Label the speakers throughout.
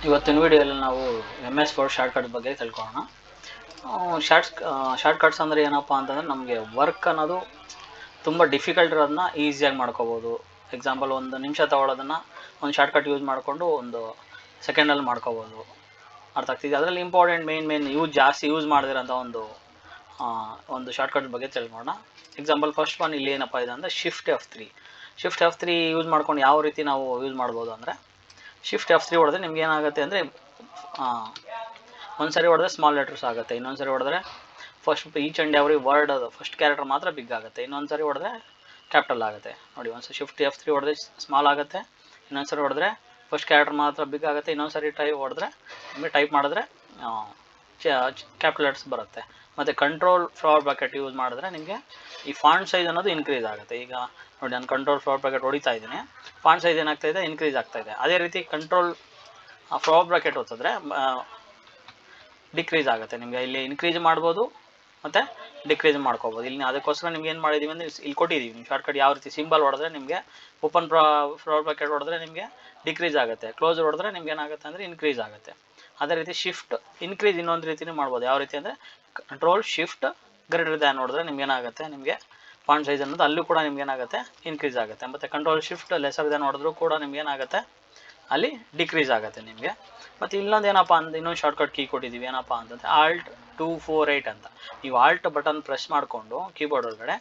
Speaker 1: ಇವತ್ತಿನ ವಿಡಿಯೋದಲ್ಲಿ ನಾವು MS Word ಶಾರ್ಟ್ಕಟ್ ಬಗ್ಗೆ ತಿಳ್ಕೊಳ್ಳೋಣ. ಶಾರ್ಟ್ಕಟ್ಸ್ ಅಂದರೆ ಏನಪ್ಪ ಅಂತಂದರೆ ನಮಗೆ ವರ್ಕ್ ಅನ್ನೋದು ತುಂಬ ಡಿಫಿಕಲ್ಟ್ ಇರೋದನ್ನ ಈಸಿಯಾಗಿ ಮಾಡ್ಕೋಬೋದು. ಎಕ್ಸಾಂಪಲ್ 1 ನಿಮಿಷ ತೊಗೊಳ್ಳೋದನ್ನು ಒಂದು ಶಾರ್ಟ್ಕಟ್ ಯೂಸ್ ಮಾಡಿಕೊಂಡು 1 ಸೆಕೆಂಡಲ್ಲಿ ಮಾಡ್ಕೋಬೋದು. ಅರ್ಥ ಆಗ್ತಿದೆ. ಅದರಲ್ಲಿ ಇಂಪಾರ್ಟೆಂಟ್ ಮೇನ್ ಜಾಸ್ತಿ ಯೂಸ್ ಮಾಡಿದಿರೋಂಥ ಒಂದು ಶಾರ್ಟ್ಕಟ್ ಬಗ್ಗೆ ತಿಳ್ಕೊಳ್ಳೋಣ. ಎಕ್ಸಾಂಪಲ್ ಫಸ್ಟ್ ಒನ್ ಇಲ್ಲಿ ಏನಪ್ಪ ಇದೆ ಅಂದರೆ ಶಿಫ್ಟ್ F3 ಯೂಸ್ ಮಾಡ್ಕೊಂಡು ಯಾವ ರೀತಿ ನಾವು ಯೂಸ್ ಮಾಡ್ಬೋದು ಅಂದರೆ, ಶಿಫ್ಟ್ F3 ಹೊಡೆದ್ರೆ ನಿಮ್ಗೆ ಏನಾಗುತ್ತೆ ಅಂದರೆ ಒಂದು ಸರಿ ಹೊಡೆದ್ರೆ ಸ್ಮಾಲ್ ಲೆಟರ್ಸ್ ಆಗುತ್ತೆ, ಇನ್ನೊಂದು ಸರಿ ಹೊಡೆದ್ರೆ first each and every word ಅದು ಫಸ್ಟ್ ಕ್ಯಾರೆಕ್ಟರ್ ಮಾತ್ರ ಬಿಗ್ ಆಗುತ್ತೆ, ಇನ್ನೊಂದು ಸರಿ ಹೊಡೆದ್ರೆ ಕ್ಯಾಪಿಟಲ್ ಆಗುತ್ತೆ. ನೋಡಿ, ಒಂದು ಶಿಫ್ಟ್ F3 ಹೊಡೆದ್ರೆ ಸ್ಮಾಲ್ ಆಗುತ್ತೆ, ಇನ್ನೊಂದು ಸರಿ ಹೊಡೆದ್ರೆ ಫಸ್ಟ್ ಕ್ಯಾರೆಕ್ಟರ್ ಮಾತ್ರ ಬಿಗ್ ಆಗುತ್ತೆ, ಇನ್ನೊಂದು ಸರಿ ಹೊಡೆದ್ರೆ ನಿಮಗೆ ಟೈಪ್ ಮಾಡಿದ್ರೆ ಕ್ಯಾಪಿಟಲ್ ಲೆಟರ್ಸ್ ಬರುತ್ತೆ. ಮತ್ತು ಕಂಟ್ರೋಲ್ ಫ್ಲವರ್ ಬ್ರಾಕೆಟ್ ಯೂಸ್ ಮಾಡಿದ್ರೆ ನಿಮಗೆ ಈ ಫಾಂಟ್ ಸೈಜ್ ಅನ್ನೋದು ಇನ್ಕ್ರೀಸ್ ಆಗುತ್ತೆ. ಈಗ ನೋಡಿ, ನಾನು ಕಂಟ್ರೋಲ್ ಫ್ಲವರ್ ಬ್ರಾಕೆಟ್ ಹೊಡಿತಾ ಇದ್ದೀನಿ, ಫಾಂಟ್ ಸೈಜ್ ಏನಾಗ್ತಾಯಿದೆ, ಇನ್ಕ್ರೀಸ್ ಆಗ್ತಾಯಿದೆ. ಅದೇ ರೀತಿ ಕಂಟ್ರೋಲ್ ಫ್ಲವರ್ ಬ್ರಾಕೆಟ್ ಹೊತ್ತಿದ್ರೆ ಡಿಕ್ರೀಸ್ ಆಗುತ್ತೆ. ನಿಮಗೆ ಇಲ್ಲಿ ಇನ್ಕ್ರೀಸ್ ಮಾಡ್ಬೋದು ಮತ್ತು ಡಿಕ್ರೀಸ್ ಮಾಡ್ಕೋಬೋದು. ಇಲ್ಲಿ ಅದಕ್ಕೋಸ್ಕರ ನಿಮ್ಗೆ ಏನು ಮಾಡಿದ್ದೀವಿ ಅಂದರೆ ಇಲ್ಲಿ ಕೊಟ್ಟಿದ್ದೀವಿ ನೀವು ಶಾರ್ಟ್ಕಟ್ ಯಾವ ರೀತಿ ಸಿಂಬಲ್ ಹೊಡೆದ್ರೆ ನಿಮಗೆ ಓಪನ್ ಫ್ಲವರ್ ಬ್ರಾಕೆಟ್ ಹೊಡೆದ್ರೆ ನಿಮಗೆ ಡಿಕ್ರೀಸ್ ಆಗುತ್ತೆ, ಕ್ಲೋಸ್ ಹೊಡೆದ್ರೆ ನಿಮ್ಗೆ ಏನಾಗುತ್ತೆ ಅಂದರೆ ಇನ್ಕ್ರೀಸ್ ಆಗುತ್ತೆ. ಅದೇ ರೀತಿ ಶಿಫ್ಟ್ ಇನ್ಕ್ರೀಸ್ ಇನ್ನೊಂದು ರೀತಿಯೂ ಮಾಡ್ಬೋದು. ಯಾವ ರೀತಿ ಅಂದರೆ ಕಂಟ್ರೋಲ್ ಶಿಫ್ಟ್ ಗ್ರೇಟರ್ ದ್ಯಾನ್ ಹೊಡೆದ್ರೆ ನಿಮ್ಗೆ ಏನಾಗುತ್ತೆ, ನಿಮಗೆ ಫಾಂಟ್ ಸೈಜ್ ಅನ್ನೋದು ಅಲ್ಲೂ ಕೂಡ ನಿಮ್ಗೆ ಏನಾಗುತ್ತೆ, ಇನ್ಕ್ರೀಸ್ ಆಗುತ್ತೆ. ಮತ್ತು ಕಂಟ್ರೋಲ್ ಶಿಫ್ಟ್ ಲೆಸರ್ ದ್ಯಾನ್ ಹೊಡೆದ್ರೂ ಕೂಡ ನಿಮ್ಗೆ ಏನಾಗುತ್ತೆ, ಅಲ್ಲಿ ಡಿಕ್ರೀಸ್ ಆಗುತ್ತೆ ನಿಮಗೆ. ಮತ್ತು ಇನ್ನೊಂದು ಏನಪ್ಪ ಅಂದರೆ ಇನ್ನೊಂದು ಶಾರ್ಟ್ಕಟ್ ಕೀ ಕೊಟ್ಟಿದ್ದೀವಿ. ಏನಪ್ಪ ಅಂತಂದರೆ Alt 248 ಅಂತ. ನೀವು ಆಲ್ಟ್ ಬಟನ್ ಪ್ರೆಸ್ ಮಾಡಿಕೊಂಡು ಕೀಬೋರ್ಡ್ ಒಳಗಡೆ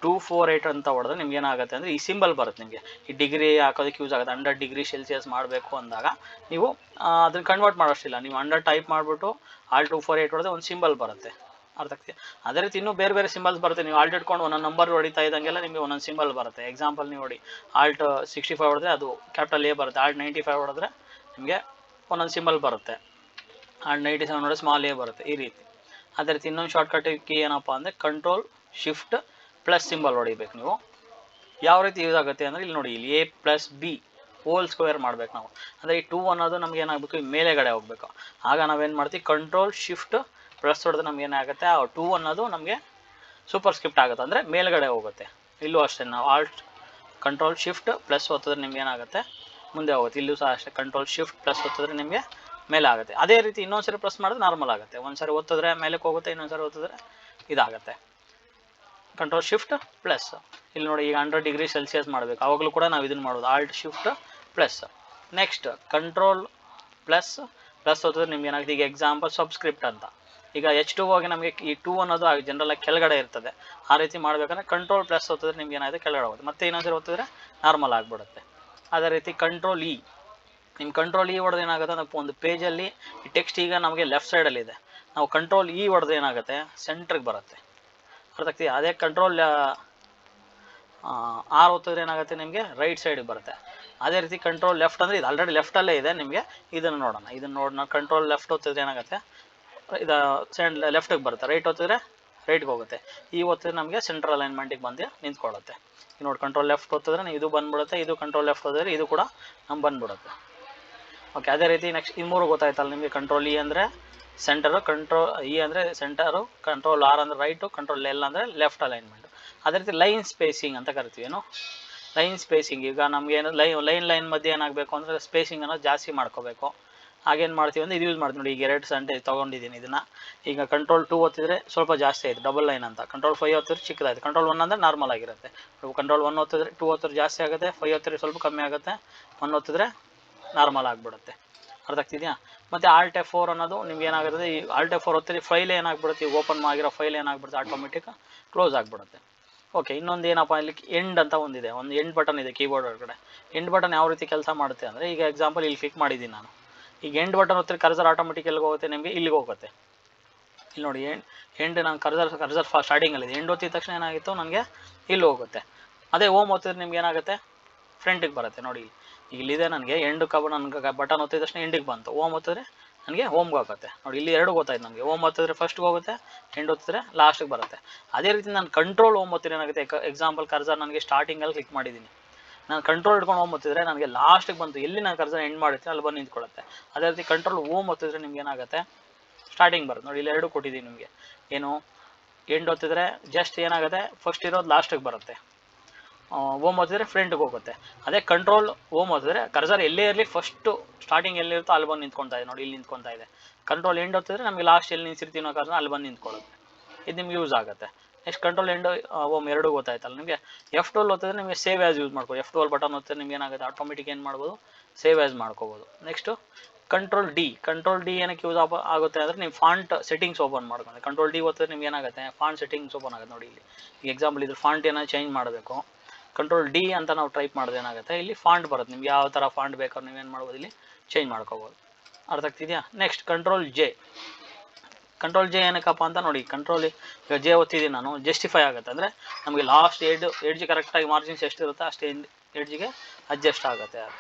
Speaker 1: 248 ಅಂತ ಹೊಡೆದ್ರೆ ನಿಮ್ಗೆ ಏನಾಗುತ್ತೆ ಅಂದರೆ ಈ ಸಿಂಬಲ್ ಬರುತ್ತೆ. ನಿಮಗೆ ಈ ಡಿಗ್ರಿ ಹಾಕೋದಕ್ಕೆ ಯೂಸ್ ಆಗುತ್ತೆ. 100 ಡಿಗ್ರಿ ಸೆಲ್ಸಿಯಸ್ ಮಾಡಬೇಕು ಅಂದಾಗ ನೀವು ಅದನ್ನು ಕನ್ವರ್ಟ್ ಮಾಡೋಷ್ಟಿಲ್ಲ, ನೀವು 100 ಟೈಪ್ ಮಾಡಿಬಿಟ್ಟು Alt 248 ಹೊಡೆದ್ರೆ ಒಂದು ಸಿಂಬಲ್ ಬರುತ್ತೆ. ಅರ್ಥ ಆಗ್ತಿದೆ. ಅದೇ ರೀತಿ ಇನ್ನೂ ಬೇರೆ ಸಿಂಬಲ್ಸ್ ಬರುತ್ತೆ. ನೀವು ಆಲ್ಟ್ ಇಟ್ಕೊಂಡು ಒಂದೊಂದು ನಂಬರ್ ಹೊಡಿತಾ ಇದ್ದಂಗೆಲ್ಲ ನಿಮಗೆ ಒಂದೊಂದು ಸಿಂಬಲ್ ಬರುತ್ತೆ. ಎಕ್ಸಾಂಪಲ್ ನೀವು ನೋಡಿ, Alt 65 ಹೊಡೆದ್ರೆ ಅದು ಕ್ಯಾಪಿಟಲ್ A ಬರುತ್ತೆ, Alt 95 ಹೊಡೆದ್ರೆ ನಿಮಗೆ ಒಂದೊಂದು ಸಿಂಬಲ್ ಬರುತ್ತೆ, Alt 97 ಹೊಡೆದ್ರೆ ಸ್ಮಾಲ್ A ಬರುತ್ತೆ, ಈ ರೀತಿ. ಅದೇ ರೀತಿ ಇನ್ನೊಂದು ಶಾರ್ಟ್ಕಟ್ ಕೀ ಏನಪ್ಪ ಅಂದರೆ ಕಂಟ್ರೋಲ್ ಶಿಫ್ಟ್ ಪ್ಲಸ್ ಸಿಂಬಲ್ ಹೊಡಿಬೇಕು ನೀವು. ಯಾವ ರೀತಿ ಯೂಸ್ ಆಗುತ್ತೆ ಅಂದರೆ ಇಲ್ಲಿ ನೋಡಿ, ಇಲ್ಲಿ A+B ಹೋಲ್ ಸ್ಕ್ವೇರ್ ಮಾಡಬೇಕು ನಾವು. ಅಂದರೆ ಈ 2 ಅನ್ನೋದು ನಮ್ಗೆ ಏನಾಗಬೇಕು, ಈ ಮೇಲೆಗಡೆ ಹೋಗಬೇಕು. ಆಗ ನಾವೇನು ಮಾಡ್ತೀವಿ, ಕಂಟ್ರೋಲ್ ಶಿಫ್ಟ್ ಪ್ಲಸ್ ಹೊಡೆದ್ರೆ ನಮ್ಗೆ ಏನಾಗುತ್ತೆ, ಆ 2 ಅನ್ನೋದು ನಮಗೆ ಸೂಪರ್ ಸ್ಕ್ರಿಪ್ಟ್ ಆಗುತ್ತೆ, ಅಂದರೆ ಮೇಲ್ಗಡೆ ಹೋಗುತ್ತೆ. ಇಲ್ಲೂ ಅಷ್ಟೇ, ನಾವು ಆಲ್ಟ್ ಕಂಟ್ರೋಲ್ ಶಿಫ್ಟ್ ಪ್ಲಸ್ ಒತ್ತಿದ್ರೆ ನಿಮ್ಗೆ ಏನಾಗುತ್ತೆ, ಮುಂದೆ ಹೋಗುತ್ತೆ. ಇಲ್ಲೂ ಸಹ ಅಷ್ಟೇ, ಕಂಟ್ರೋಲ್ ಶಿಫ್ಟ್ ಪ್ಲಸ್ ಒತ್ತಿದ್ರೆ ನಿಮಗೆ ಮೇಲೆ ಆಗುತ್ತೆ. ಅದೇ ರೀತಿ ಇನ್ನೊಂದು ಸರಿ ಪ್ರೆಸ್ ಮಾಡಿದ್ರೆ ನಾರ್ಮಲ್ ಆಗುತ್ತೆ. ಒಂದು ಸರಿ ಒತ್ತಿದ್ರೆ ಮೇಲಕ್ಕೆ ಹೋಗುತ್ತೆ, ಇನ್ನೊಂದು ಸರಿ ಒತ್ತಿದ್ರೆ ಇದಾಗುತ್ತೆ. ಕಂಟ್ರೋಲ್ ಶಿಫ್ಟ್ ಪ್ಲಸ್ ಇಲ್ಲಿ ನೋಡಿ, ಈಗ 100 ಡಿಗ್ರಿ ಸೆಲ್ಸಿಯಸ್ ಮಾಡಬೇಕು, ಆವಾಗಲೂ ಕೂಡ ನಾವು ಇದನ್ನು ಮಾಡೋದು alt shift plus. Next control plus ಒತ್ತಿದ್ರೆ ನಿಮ್ಗೆ ಏನಾಗುತ್ತೆ, ಈಗ ಎಕ್ಸಾಂಪಲ್ ಸಬ್ಸ್ಕ್ರಿಪ್ಟ್ ಅಂತ. ಈಗ H2 ನಮಗೆ ಈ 2 ಅನ್ನೋದು ಜನರಲಾಗಿ ಕೆಳಗಡೆ ಇರ್ತದೆ. ಆ ರೀತಿ ಮಾಡಬೇಕಂದ್ರೆ ಕಂಟ್ರೋಲ್ ಪ್ಲಸ್ ಒತ್ತಿದ್ರೆ ನಿಮ್ಗೆ ಏನಾಗುತ್ತೆ, ಕೆಳಗಡೆ ಹೋಗುತ್ತೆ. ಮತ್ತೆ ಇನ್ನೊಂದ್ಸರಿ ಒತ್ತಿದ್ರೆ ನಾರ್ಮಲ್ ಆಗಿಬಿಡುತ್ತೆ. ಅದೇ ರೀತಿ ಕಂಟ್ರೋಲ್ ಇ, ನಿಮ್ಮ ಕಂಟ್ರೋಲ್ ಇ ಹೊಡೆದು ಏನಾಗುತ್ತೆ, ನಾವು ಒಂದು ಪೇಜಲ್ಲಿ ಈ ಟೆಕ್ಸ್ಟ್ ಈಗ ನಮಗೆ ಲೆಫ್ಟ್ ಸೈಡಲ್ಲಿದೆ, ನಾವು ಕಂಟ್ರೋಲ್ ಇ ಹೊಡೆದ್ರೆ ಏನಾಗುತ್ತೆ, ಸೆಂಟ್ರಿಗೆ ಬರುತ್ತೆ. ಅರ್ಥ ಆಗ್ತಿದೆ. ಅದೇ ಕಂಟ್ರೋಲ್ ಆರ್ ಒತ್ತಿದ್ರೆ ಏನಾಗುತ್ತೆ, ನಿಮಗೆ ರೈಟ್ ಸೈಡಿಗೆ ಬರುತ್ತೆ. ಅದೇ ರೀತಿ ಕಂಟ್ರೋಲ್ ಲೆಫ್ಟ್ ಅಂದರೆ ಇದು ಆಲ್ರೆಡಿ ಲೆಫ್ಟಲ್ಲೇ ಇದೆ. ನಿಮಗೆ ಇದನ್ನು ನೋಡೋಣ. ಕಂಟ್ರೋಲ್ ಲೆಫ್ಟ್ ಒತ್ತಿದ್ರೆ ಏನಾಗುತ್ತೆ, ಇದು ಲೆಫ್ಟಿಗೆ ಬರುತ್ತೆ. ರೈಟ್ ಒತ್ತಿದ್ರೆ ರೈಟ್ಗೆ ಹೋಗುತ್ತೆ. ಈ ಒತ್ತಿದ್ರೆ ನಮಗೆ ಸೆಂಟ್ರಲ್ ಅಲೈನ್ಮೆಂಟಿಗೆ ಬಂದು ನಿಂತ್ಕೊಳ್ಳುತ್ತೆ. ಈಗ ನೋಡಿ, ಕಂಟ್ರೋಲ್ ಲೆಫ್ಟ್ ಒತ್ತಿದ್ರೆ ಇದು ಬಂದುಬಿಡುತ್ತೆ, ಇದು ಕಂಟ್ರೋಲ್ ಲೆಫ್ಟ್ ಒತ್ತಿದ್ರೆ ಇದು ಕೂಡ ನಮ್ಗೆ ಬಂದುಬಿಡುತ್ತೆ. ಓಕೆ, ಅದೇ ರೀತಿ ನೆಕ್ಸ್ಟ್ ಈ 3 ಗೊತ್ತಾಯ್ತಲ್ಲ ನಿಮಗೆ. ಕಂಟ್ರೋಲ್ ಇ ಅಂದರೆ ಸೆಂಟರು, ಕಂಟ್ರೋಲ್ ಇ ಅಂದರೆ ಸೆಂಟರು, ಕಂಟ್ರೋಲ್ ಆರ್ ಅಂದರೆ ರೈಟು, ಕಂಟ್ರೋಲ್ ಎಲ್ ಅಂದರೆ ಲೆಫ್ಟ್ ಅಲೈನ್ಮೆಂಟು. ಅದೇ ರೀತಿ ಲೈನ್ ಸ್ಪೇಸಿಂಗ್ ಅಂತ ಕರಿತೀವಿ. ಏನು ಲೈನ್ ಸ್ಪೇಸಿಂಗ್, ಈಗ ನಮ್ಗೆ ಏನು ಲೈನ್ ಮಧ್ಯೆ ಏನಾಗಬೇಕು ಅಂದರೆ ಸ್ಪೇಸಿಂಗ್ ಅನ್ನೋದು ಜಾಸ್ತಿ ಮಾಡ್ಕೋಬೇಕು. ಹಾಗೇನು ಮಾಡ್ತೀವಿ ಅಂದರೆ ಇದು ಯೂಸ್ ಮಾಡ್ತೀವಿ ನೋಡಿ. ಈಗ 2 ಸೆಂಟೆನ್ಸ್ ತೊಗೊಂಡಿದ್ದೀನಿ ಇದನ್ನು. ಈಗ ಕಂಟ್ರೋಲ್ 2 ಒತ್ತಿದ್ರೆ ಸ್ವಲ್ಪ ಜಾಸ್ತಿ ಆಯಿತು, ಡಬಲ್ ಲೈನ್ ಅಂತ. ಕಂಟ್ರೋಲ್ 5 ಒತ್ತಿದ್ರೆ ಚಿಕ್ಕದಾಯಿತು. ಕಂಟ್ರೋಲ್ 1 ಅಂದರೆ ನಾರ್ಮಲ್ ಆಗಿರುತ್ತೆ. ಕಂಟ್ರೋಲ್ 1 ಒತ್ತಿದ್ರೆ 2 ಒತ್ತಿದ್ರೆ ಜಾಸ್ತಿ ಆಗುತ್ತೆ, 5 ಒತ್ತಿದ್ರೆ ಸ್ವಲ್ಪ ಕಮ್ಮಿ ಆಗುತ್ತೆ, 1 ಒತ್ತಿದ್ರೆ ನಾರ್ಮಲ್ ಆಗಿಬಿಡುತ್ತೆ. ಅರ್ಥ ಆಗ್ತಿದೆಯಾ. ಮತ್ತು Alt F4 ಅನ್ನೋದು ನಿಮ್ಗೆ ಏನಾಗುತ್ತೆ, ಈ Alt F4 ಒತ್ತಿದ್ರೆ ಫೈಲ್ ಏನಾಗ್ಬಿಡುತ್ತೆ, ಈಗ ಓಪನ್ ಆಗಿರೋ ಫೈಲ್ ಏನಾಗ್ಬಿಡುತ್ತೆ, ಆಟೋಮೆಟಿಕ್ ಕ್ಲೋಸ್ ಆಗಿಬಿಡುತ್ತೆ. ಓಕೆ, ಇನ್ನೊಂದು ಏನಪ್ಪ, ಇಲ್ಲಿ ಎಂಡ್ ಅಂತ ಒಂದಿದೆ, ಒಂದು ಎಂಡ್ ಬಟನ್ ಇದೆ ಕೀಬೋರ್ಡ್ ಒಳಗಡೆ. ಎಂಡ್ ಬಟನ್ ಯಾವ ರೀತಿ ಕೆಲಸ ಮಾಡುತ್ತೆ ಅಂದರೆ, ಈಗ ಎಕ್ಸಾಂಪಲ್ ಇಲ್ಲಿ ಕ್ಲಿಕ್ ಮಾಡಿದ್ದೀನಿ ನಾನು. ಈಗ ಎಂಡ್ ಬಟನ್ ಒತ್ತಿದ್ರೆ ಕರ್ಸರ್ ಆಟೋಮೆಟಿಕ್ ಎಲ್ಲಿಗೆ ಹೋಗುತ್ತೆ, ನಿಮಗೆ ಇಲ್ಲಿಗೆ ಹೋಗುತ್ತೆ. ಇಲ್ಲಿ ನೋಡಿ, ಎಂಡ್ ನಾನು ಕರ್ಸರ್ ಸ್ಟಾರ್ಟಿಂಗಲ್ಲಿದೆ, ಎಂಡ್ ಒತ್ತಿದ ತಕ್ಷಣ ಏನಾಗಿತ್ತು ನನಗೆ ಇಲ್ಲಿ ಹೋಗುತ್ತೆ. ಅದೇ ಓಮ್ ಒತ್ತಿದ್ರೆ ನಿಮ್ಗೆ ಏನಾಗುತ್ತೆ, ಫ್ರಂಟಿಗೆ ಬರುತ್ತೆ. ನೋಡಿ, ಇಲ್ಲಿದೆ ನನಗೆ ಎಂಡ್ ನನಗೆ ಬಟನ್ ಒತ್ತಿದ ತಕ್ಷಣ ಎಂಡಿಗೆ ಬಂತು. ಓಮ್ ಒತ್ತಿದ್ರೆ ನನಗೆ ಹೋಮ್ಗೆ ಹೋಗುತ್ತೆ. ನೋಡಿ, ಇಲ್ಲಿ 2 ಗೊತ್ತಾಯ್ತು ನಮಗೆ. ಓಮ್ ಒತ್ತಿದ್ರೆ ಫಸ್ಟ್ಗೆ ಹೋಗುತ್ತೆ, ಎಂಡ್ ಒತ್ತಿದ್ರೆ ಲಾಸ್ಟಿಗೆ ಬರುತ್ತೆ. ಅದೇ ರೀತಿ ನಾನು ಕಂಟ್ರೋಲ್ ಓಮ್ ಒತ್ತಿದ್ರೆ ಏನಾಗುತ್ತೆ, ಎಕ್ಸಾಂಪಲ್ ಕರ್ಸರ್ ನನಗೆ ಸ್ಟಾರ್ಟಿಂಗಲ್ಲಿ ಕ್ಲಿಕ್ ಮಾಡಿದ್ದೀನಿ, ನಾನು ಕಂಟ್ರೋಲ್ ಇಟ್ಕೊಂಡು ಓಮ್ ಒತ್ತಿದ್ರೆ ನನಗೆ ಲಾಸ್ಟಿಗೆ ಬಂತು, ಎಲ್ಲಿ ನಾನು ಕರ್ಸರ್ ಎಂಡ್ ಮಾಡಿರ್ತೀನಿ ಅಲ್ಲಿ ಬಂದು ನಿಂತ್ಕೊಳ್ಳುತ್ತೆ. ಅದೇ ರೀತಿ ಕಂಟ್ರೋಲ್ ಓಮ್ ಒತ್ತಿದ್ರೆ ನಿಮ್ಗೆ ಏನಾಗುತ್ತೆ, ಸ್ಟಾರ್ಟಿಂಗ್ ಬರುತ್ತೆ. ನೋಡಿ, ಇಲ್ಲಿ 2 ಕೊಟ್ಟಿದ್ದೀನಿ ನಿಮಗೆ. ಏನು ಎಂಡ್ ಒತ್ತಿದ್ರೆ ಜಸ್ಟ್ ಏನಾಗುತ್ತೆ, ಫಸ್ಟ್ ಇರೋದು ಲಾಸ್ಟಿಗೆ ಬರುತ್ತೆ. ಓಮ್ ಓದಿದ್ರೆ ಫ್ರಂಟ್ಗೆ ಹೋಗುತ್ತೆ. ಅದೇ ಕಂಟ್ರೋಲ್ ಓಮ್ ಓದಿದ್ರೆ ಕರ್ಸರ್ ಎಲ್ಲೇ ಇರಲಿ ಫಸ್ಟು ಸ್ಟಾರ್ಟಿಂಗ್ ಎಲ್ಲಿರುತ್ತೋ ಅಲ್ಲಿ ಬಂದು ನಿಂತ್ಕೊತಾ ಇದೆ ನೋಡಿ, ಇಲ್ಲಿ ನಿಂತ್ಕೊತಾ ಇದೆ. ಕಂಟ್ರೋಲ್ ಎಂಡ್ ಓದ್ತಿದ್ರೆ ನಮಗೆ ಲಾಸ್ಟ್ ಎಲ್ಲಿ ನಿಲ್ಸಿರ್ತೀವಿ ನಾವು ಕರ್ಸರ್ ಅಲ್ಲಿ ಬಂದು ನಿಂತ್ಕೊಳ್ಳುತ್ತೆ. ಇದು ನಿಮ್ಗೆ ಯೂಸ್ ಆಗುತ್ತೆ. ನೆಕ್ಸ್ಟ್ ಕಂಟ್ರೋಲ್ ಎಂಡ್ ಓಮ್ ಎರಡು ಗೊತ್ತಾಯ್ತಲ್ಲ ನಿಮಗೆ. F12 ಓದ್ತಿದ್ರೆ ನಿಮಗೆ ಸೇವ್ ಆ್ಯಸ್ ಯೂಸ್ ಮಾಡ್ಬೋದು. F12 ಬಟನ್ ಓದ್ತಿದ್ರೆ ನಿಮ್ಗೆ ಏನಾಗುತ್ತೆ, ಆಟೋಮೆಟಿಕ್ ಏನು ಮಾಡ್ಬೋದು, ಸೇವ್ ಆ್ಯಸ್ ಮಾಡ್ಕೋಬೋದು. ನೆಕ್ಸ್ಟು ಕಂಟ್ರೋಲ್ ಡಿ ಏನಕ್ಕೆ ಯೂಸ್ ಆಗುತ್ತೆ ಅಂದರೆ ನೀವು ಫಾಂಟ್ ಸೆಟ್ಟಿಂಗ್ಸ್ ಓಪನ್ ಮಾಡ್ಕೊಂಡು ಕಂಟ್ರೋಲ್ ಡಿ ಓದ್ತಿದ್ರೆ ನಿಮ್ಗೆ ಏನಾಗುತ್ತೆ, ಫಾಂಟ್ ಸೆಟ್ಟಿಂಗ್ಸ್ ಓಪನ್ ಆಗುತ್ತೆ ನೋಡಿ. ಇಲ್ಲಿ ಈಗ ಎಕ್ಸಾಂಪಲ್ ಇದ್ರ ಫಾಂಟ್ ಏನಾದ್ರು ಚೇಂಜ್ ಮಾಡಬೇಕು, ಕಂಟ್ರೋಲ್ ಡಿ ಅಂತ ನಾವು ಟೈಪ್ ಮಾಡಿದ್ರೆ ಏನಾಗುತ್ತೆ, ಇಲ್ಲಿ ಫಾಂಟ್ ಬರುತ್ತೆ. ನಿಮ್ಗೆ ಯಾವ ಥರ ಫಾಂಟ್ ಬೇಕಾದ್ರೂ ನೀವೇನು ಮಾಡ್ಬೋದು, ಇಲ್ಲಿ ಚೇಂಜ್ ಮಾಡ್ಕೋಬೋದು. ಅರ್ಥ ಆಗ್ತಿದೆಯಾ? ನೆಕ್ಸ್ಟ್ ಕಂಟ್ರೋಲ್ ಜೆ ಏನಕ್ಕಪ್ಪ ಅಂತ ನೋಡಿ. ಈಗ ಜೆ ಓದ್ತಿದ್ದೀನಿ ನಾನು, ಜಸ್ಟಿಫೈ ಆಗುತ್ತೆ ಅಂದರೆ ನಮಗೆ ಲಾಸ್ಟ್ ಎಡ್ಜ್ ಕರೆಕ್ಟಾಗಿ ಮಾರ್ಜಿನ್ಸ್ ಎಷ್ಟಿರುತ್ತೆ ಅಷ್ಟೇ ಎಡ್ಜಿಗೆ ಅಡ್ಜಸ್ಟ್ ಆಗುತ್ತೆ ಅದು.